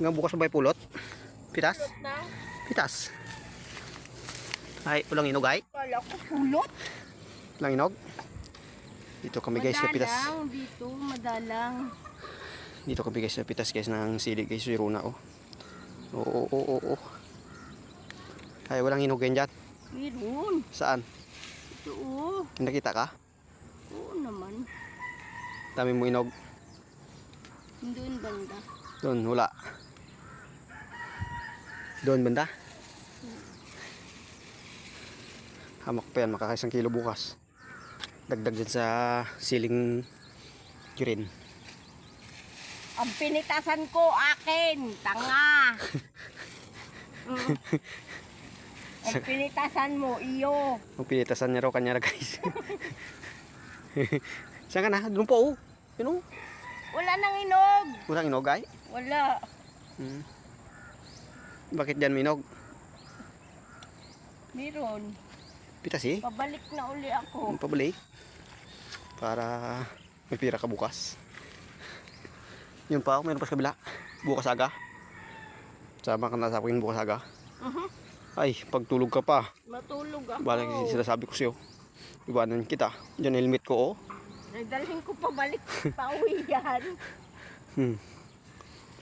Hanggang bukas ba pulot? Pitas? Pulot na. Pitas. Ay, ulang inog ay? Kala ko pulot. Ulang inog? Dito kami guys sa pitas. Madalang dito, madalang. Dito kami guys sa pitas guys ng sili guys. Si Runa oh. Oo. Ay, walang inog yan dyan. Meron. Saan? Ito oh. Nakita ka? Oo naman. Dami mo inog. Doon banda. Doon, wala. Doon banda. Hamak pa yan, makakaisang kilo bukas. Dagdag dyan sa siling green. Ang pinitasan ko akin, tanga. Ang pinitasan mo, iyo. Ang pinitasan niya raw kanya guys. Saan ka na? Doon po oh. Yun oh. Wala nang inog. Walang inog ay? Wala. Bakit dyan minog? Meron. Pitas eh. Pabalik na uli ako. Pabalik. Para may pira ka bukas. Yun pa oh, meron pa sa kabila. Bukas aga. Sama ka na sa akin bukas aga. Ay, pagtulog ka pa. Matulog ako. Balik sinasabi ko sa'yo. Iwanan kita. Diyan helmet ko oh. Nagdalhin ko pabalik pa uwi yan.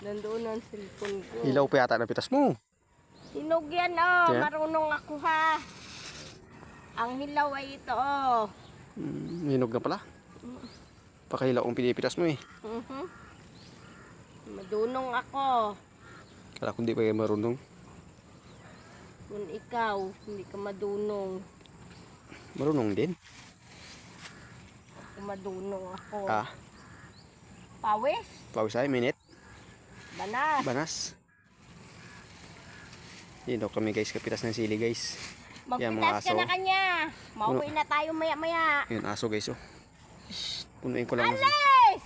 Nandoon ang cellphone ko. Ilaw pa yata na pitas mo. Hinog yan oh. Yeah. Marunong ako ha. Ang hilaw ay ito oh. Hinog na pala. Pakahilaw ang pinipitas mo eh. Madunong ako. Kala ko hindi pa kayo marunong. Kung ikaw, hindi ka madunong. Marunong din. Kung madunong ako. Ah, Pawis? pawis ay minute. Banas? Banas. Dito kami guys, kapitas ng sili guys. Yan, mga Magpitas ka aso. na kanya. Mauwi na tayo maya-maya. Yun aso guys oh. Punuin ko lang. Alis!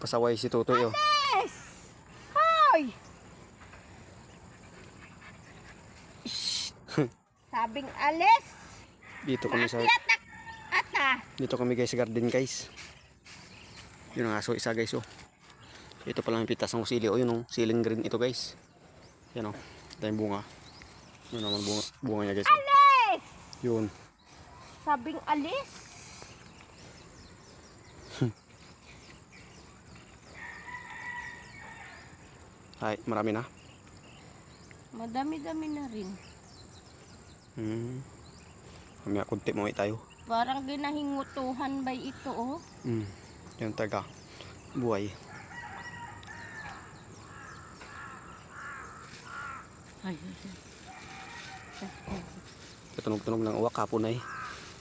Pasaway si Tutoy oh. Alis! Hoy! Sabing alis! Dito kami sa Ata! Dito kami guys sa garden guys. Yun ang aso isa guys oh. Ito pala yung pitas ng sili oh, yun oh, siling green ito guys. Yan oh, dahil bunga. Yun naman bunga niya guys. Oh. Alis! Yun. Sabing alis? Ay, marami na. Madami-dami na rin. Mamaya kunti mo tayo. Parang ginahingutuhan ba ito oh? Yung taga buhay. Ay. Tunog-tunog ng uwak hapon ay.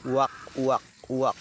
Uwak.